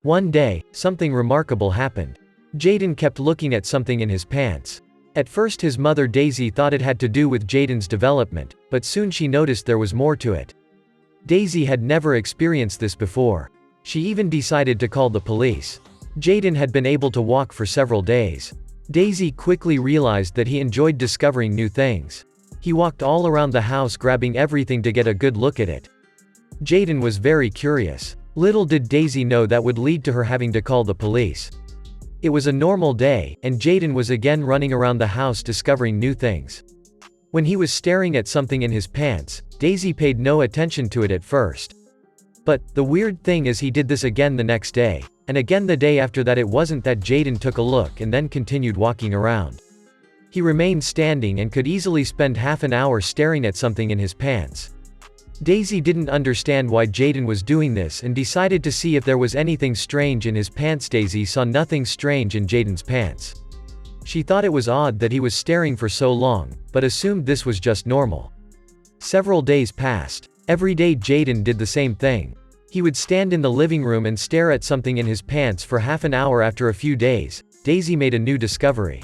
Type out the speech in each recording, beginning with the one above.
One day, something remarkable happened. Jaden kept looking at something in his pants. At first his mother Daisy thought it had to do with Jaden's development, but soon she noticed there was more to it. Daisy had never experienced this before. She even decided to call the police. Jaden had been able to walk for several days. Daisy quickly realized that he enjoyed discovering new things. He walked all around the house grabbing everything to get a good look at it. Jaden was very curious. Little did Daisy know that would lead to her having to call the police. It was a normal day, and Jaden was again running around the house discovering new things. When he was staring at something in his pants, Daisy paid no attention to it at first. But, the weird thing is he did this again the next day, and again the day after that. It wasn't that Jaden took a look and then continued walking around. He remained standing and could easily spend half an hour staring at something in his pants. Daisy didn't understand why Jaden was doing this and decided to see if there was anything strange in his pants. Daisy saw nothing strange in Jaden's pants. She thought it was odd that he was staring for so long, but assumed this was just normal. Several days passed. Every day Jaden did the same thing. He would stand in the living room and stare at something in his pants for half an hour. After a few days, Daisy made a new discovery.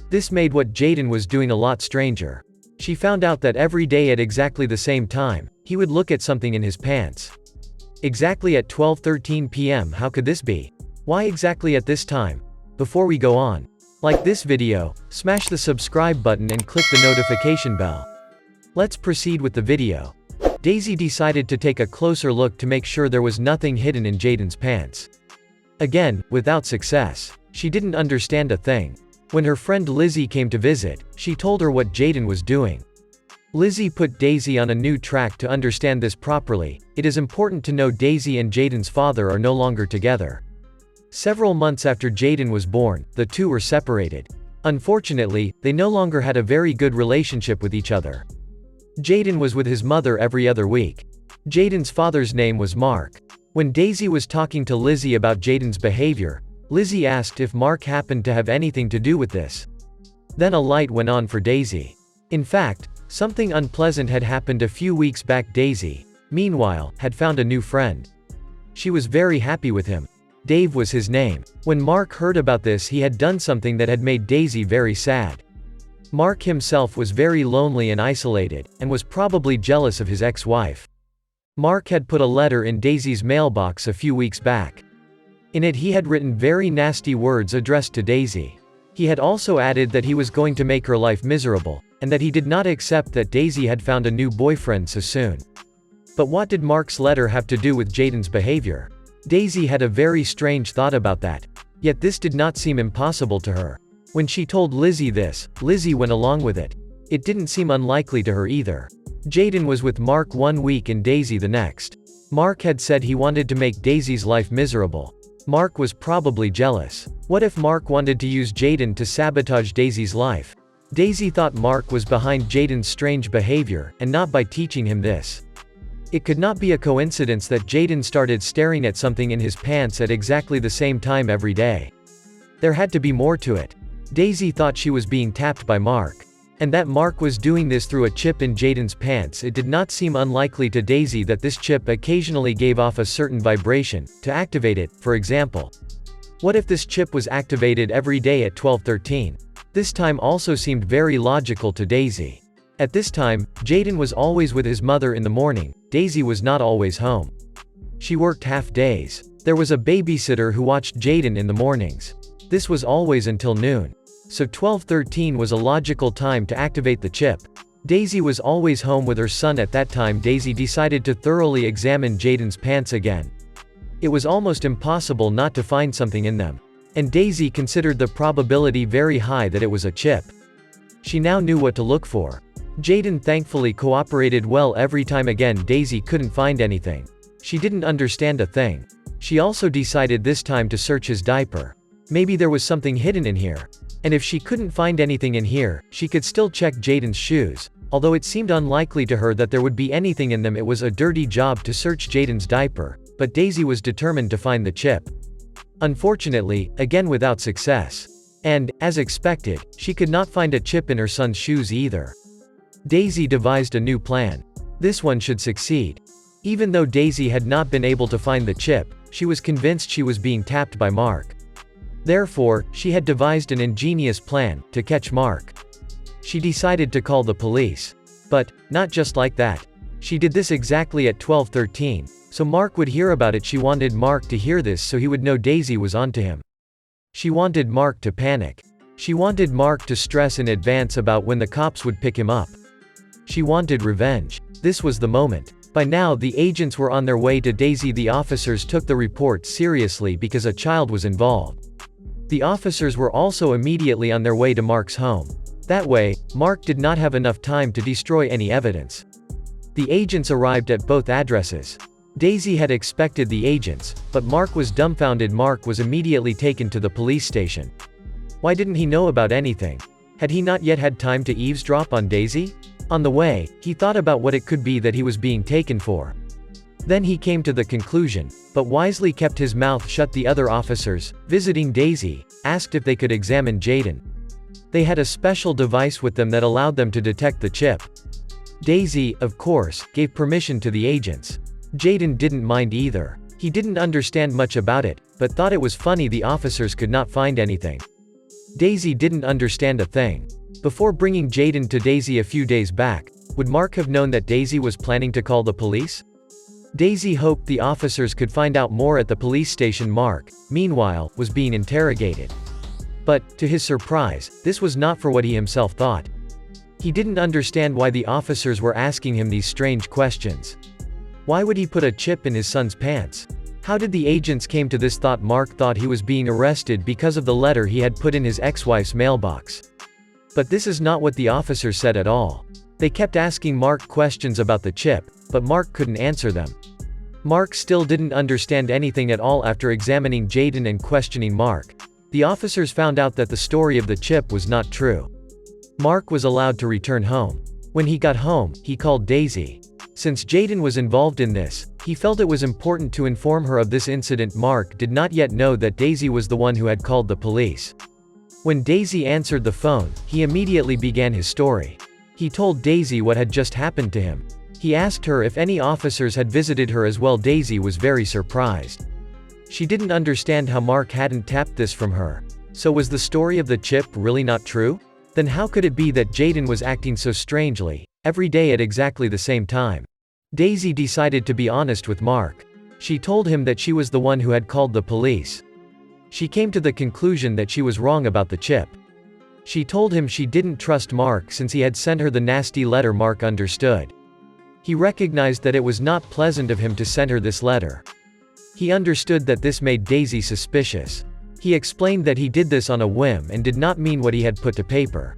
This made what Jaden was doing a lot stranger. She found out that every day at exactly the same time, he would look at something in his pants. Exactly at 12:13 p.m. How could this be? Why exactly at this time? Before we go on, like this video, smash the subscribe button and click the notification bell. Let's proceed with the video. Daisy decided to take a closer look to make sure there was nothing hidden in Jaden's pants. Again, without success. She didn't understand a thing. When her friend Lizzie came to visit, she told her what Jaden was doing. Lizzie put Daisy on a new track. To understand this properly, it is important to know Daisy and Jaden's father are no longer together. Several months after Jaden was born, the two were separated. Unfortunately, they no longer had a very good relationship with each other. Jaden was with his mother every other week. Jaden's father's name was Mark. When Daisy was talking to Lizzie about Jaden's behavior, Lizzie asked if Mark happened to have anything to do with this. Then a light went on for Daisy. In fact, something unpleasant had happened a few weeks back. Daisy, meanwhile, had found a new friend. She was very happy with him. Dave was his name. When Mark heard about this, he had done something that had made Daisy very sad. Mark himself was very lonely and isolated, and was probably jealous of his ex-wife. Mark had put a letter in Daisy's mailbox a few weeks back. In it he had written very nasty words addressed to Daisy. He had also added that he was going to make her life miserable, and that he did not accept that Daisy had found a new boyfriend so soon. But what did Mark's letter have to do with Jaden's behavior? Daisy had a very strange thought about that. Yet this did not seem impossible to her. When she told Lizzie this, Lizzie went along with it. It didn't seem unlikely to her either. Jaden was with Mark one week and Daisy the next. Mark had said he wanted to make Daisy's life miserable. Mark was probably jealous. What if Mark wanted to use Jaden to sabotage Daisy's life? Daisy thought Mark was behind Jaden's strange behavior, and not by teaching him this. It could not be a coincidence that Jaden started staring at something in his pants at exactly the same time every day. There had to be more to it. Daisy thought she was being tapped by Mark. And that Mark was doing this through a chip in Jaden's pants. It did not seem unlikely to Daisy that this chip occasionally gave off a certain vibration. To activate it, for example. What if this chip was activated every day at 12:13? This time also seemed very logical to Daisy. At this time, Jaden was always with his mother in the morning. Daisy was not always home. She worked half days. There was a babysitter who watched Jaden in the mornings. This was always until noon. So 12:13 was a logical time to activate the chip. Daisy was always home with her son at that time. Daisy decided to thoroughly examine Jaden's pants again. It was almost impossible not to find something in them. And Daisy considered the probability very high that it was a chip. She now knew what to look for. Jaden thankfully cooperated well every time. Again Daisy couldn't find anything. She didn't understand a thing. She also decided this time to search his diaper. Maybe there was something hidden in here. And if she couldn't find anything in here, she could still check Jaden's shoes. Although it seemed unlikely to her that there would be anything in them. It was a dirty job to search Jaden's diaper, but Daisy was determined to find the chip. Unfortunately, again without success. And, as expected, she could not find a chip in her son's shoes either. Daisy devised a new plan. This one should succeed. Even though Daisy had not been able to find the chip, she was convinced she was being tapped by Mark. Therefore, she had devised an ingenious plan to catch Mark. She decided to call the police. But, not just like that. She did this exactly at 12:13, so Mark would hear about it. She wanted Mark to hear this so he would know Daisy was onto him. She wanted Mark to panic. She wanted Mark to stress in advance about when the cops would pick him up. She wanted revenge. This was the moment. By now the agents were on their way to Daisy. The officers took the report seriously because a child was involved. The officers were also immediately on their way to Mark's home. That way, Mark did not have enough time to destroy any evidence. The agents arrived at both addresses. Daisy had expected the agents, but Mark was dumbfounded. Mark was immediately taken to the police station. Why didn't he know about anything? Had he not yet had time to eavesdrop on Daisy? On the way, he thought about what it could be that he was being taken for. Then he came to the conclusion, but wisely kept his mouth shut. The other officers, visiting Daisy, asked if they could examine Jayden. They had a special device with them that allowed them to detect the chip. Daisy, of course, gave permission to the agents. Jayden didn't mind either. He didn't understand much about it, but thought it was funny the officers could not find anything. Daisy didn't understand a thing. Before bringing Jayden to Daisy a few days back, would Mark have known that Daisy was planning to call the police? Daisy hoped the officers could find out more at the police station. Mark, meanwhile, was being interrogated. But, to his surprise, this was not for what he himself thought. He didn't understand why the officers were asking him these strange questions. Why would he put a chip in his son's pants? How did the agents came to this thought? Mark thought he was being arrested because of the letter he had put in his ex-wife's mailbox. But this is not what the officers said at all. They kept asking Mark questions about the chip, but Mark couldn't answer them. Mark still didn't understand anything at all. After examining Jayden and questioning Mark, the officers found out that the story of the chip was not true. Mark was allowed to return home. When he got home, he called Daisy. Since Jayden was involved in this, he felt it was important to inform her of this incident. Mark did not yet know that Daisy was the one who had called the police. When Daisy answered the phone, he immediately began his story. He told Daisy what had just happened to him. He asked her if any officers had visited her as well. Daisy was very surprised. She didn't understand how Mark hadn't tapped this from her. So was the story of the chip really not true? Then how could it be that Jayden was acting so strangely, every day at exactly the same time? Daisy decided to be honest with Mark. She told him that she was the one who had called the police. She came to the conclusion that she was wrong about the chip. She told him she didn't trust Mark since he had sent her the nasty letter. Mark understood. He recognized that it was not pleasant of him to send her this letter. He understood that this made Daisy suspicious. He explained that he did this on a whim and did not mean what he had put to paper.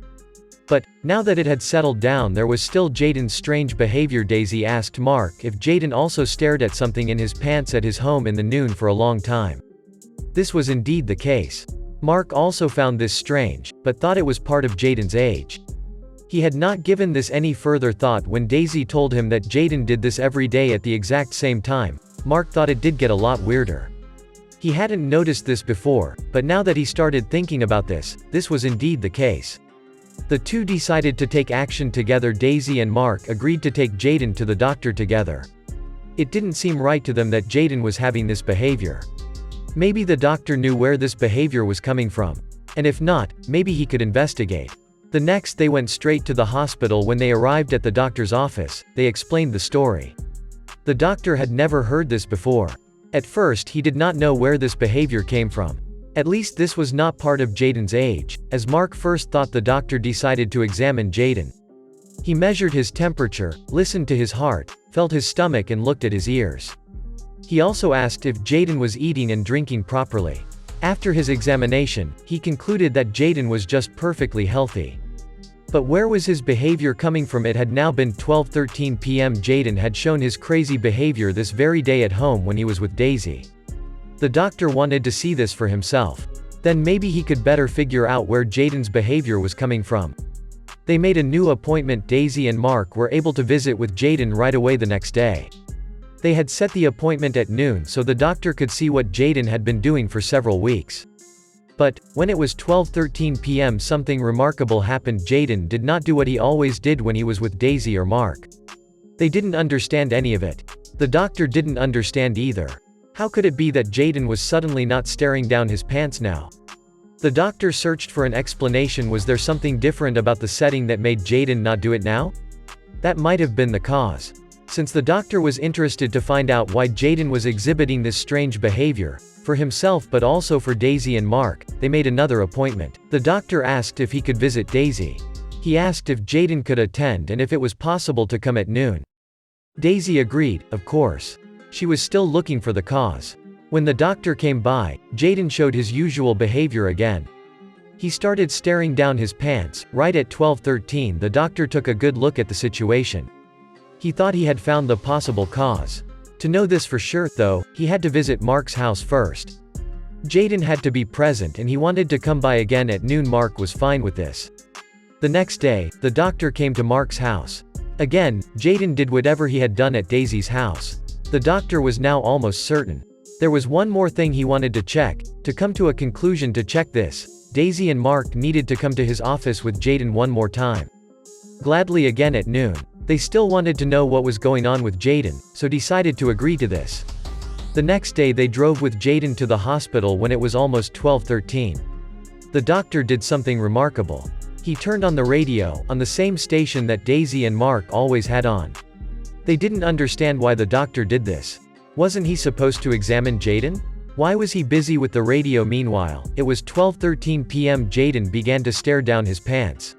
But, now that it had settled down, there was still Jayden's strange behavior. Daisy asked Mark if Jayden also stared at something in his pants at his home in the noon for a long time. This was indeed the case. Mark also found this strange, but thought it was part of Jayden's age. He had not given this any further thought when Daisy told him that Jayden did this every day at the exact same time. Mark thought it did get a lot weirder. He hadn't noticed this before, but now that he started thinking about this was indeed the case. The two decided to take action together. Daisy and Mark agreed to take Jayden to the doctor together. It didn't seem right to them that Jayden was having this behavior. Maybe the doctor knew where this behavior was coming from. And if not, maybe he could investigate. The next they went straight to the hospital. When they arrived at the doctor's office, they explained the story. The doctor had never heard this before. At first he did not know where this behavior came from. At least this was not part of Jayden's age, as Mark first thought. The doctor decided to examine Jayden. He measured his temperature, listened to his heart, felt his stomach and looked at his ears. He also asked if Jayden was eating and drinking properly. After his examination, he concluded that Jayden was just perfectly healthy. But where was his behavior coming from? It had now been 12:13 p.m. Jayden had shown his crazy behavior this very day at home when he was with Daisy. The doctor wanted to see this for himself. Then maybe he could better figure out where Jayden's behavior was coming from. They made a new appointment. Daisy and Mark were able to visit with Jayden right away the next day. They had set the appointment at noon so the doctor could see what Jayden had been doing for several weeks. But, when it was 12:13 p.m. something remarkable happened. Jayden did not do what he always did when he was with Daisy or Mark. They didn't understand any of it. The doctor didn't understand either. How could it be that Jayden was suddenly not staring down his pants now? The doctor searched for an explanation. Was there something different about the setting that made Jayden not do it now? That might have been the cause. Since the doctor was interested to find out why Jayden was exhibiting this strange behavior, for himself but also for Daisy and Mark, they made another appointment. The doctor asked if he could visit Daisy. He asked if Jayden could attend and if it was possible to come at noon. Daisy agreed, of course. She was still looking for the cause. When the doctor came by, Jayden showed his usual behavior again. He started staring down his pants. Right at 12:13, the doctor took a good look at the situation. He thought he had found the possible cause. To know this for sure, though, he had to visit Mark's house first. Jayden had to be present and he wanted to come by again at noon. Mark was fine with this. The next day, the doctor came to Mark's house. Again, Jayden did whatever he had done at Daisy's house. The doctor was now almost certain. There was one more thing he wanted to check. To come to a conclusion to check this, Daisy and Mark needed to come to his office with Jayden one more time. Gladly again at noon. They still wanted to know what was going on with Jayden, so decided to agree to this. The next day they drove with Jayden to the hospital when it was almost 12:13. The doctor did something remarkable. He turned on the radio, on the same station that Daisy and Mark always had on. They didn't understand why the doctor did this. Wasn't he supposed to examine Jayden? Why was he busy with the radio? Meanwhile, it was 12:13 p.m. Jayden began to stare down his pants.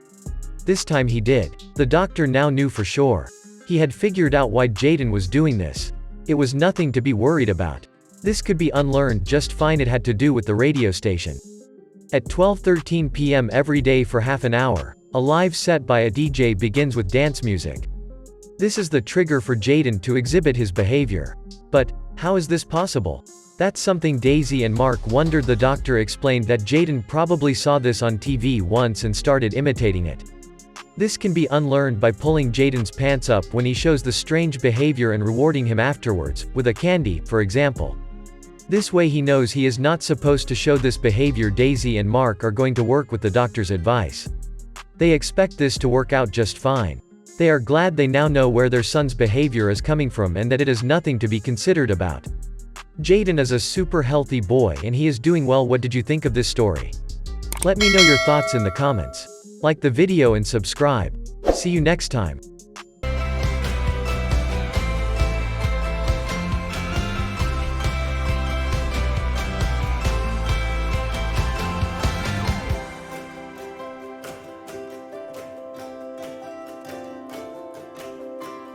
This time he did. The doctor now knew for sure. He had figured out why Jayden was doing this. It was nothing to be worried about. This could be unlearned just fine. It had to do with the radio station. At 12:13 p.m. every day for half an hour, a live set by a DJ begins with dance music. This is the trigger for Jayden to exhibit his behavior. But, how is this possible? That's something Daisy and Mark wondered. The doctor explained that Jayden probably saw this on TV once and started imitating it. This can be unlearned by pulling Jayden's pants up when he shows the strange behavior and rewarding him afterwards, with a candy, for example. This way he knows he is not supposed to show this behavior. Daisy and Mark are going to work with the doctor's advice. They expect this to work out just fine. They are glad they now know where their son's behavior is coming from and that it is nothing to be considered about. Jayden is a super healthy boy and he is doing well. What did you think of this story? Let me know your thoughts in the comments. Like the video and subscribe. See you next time.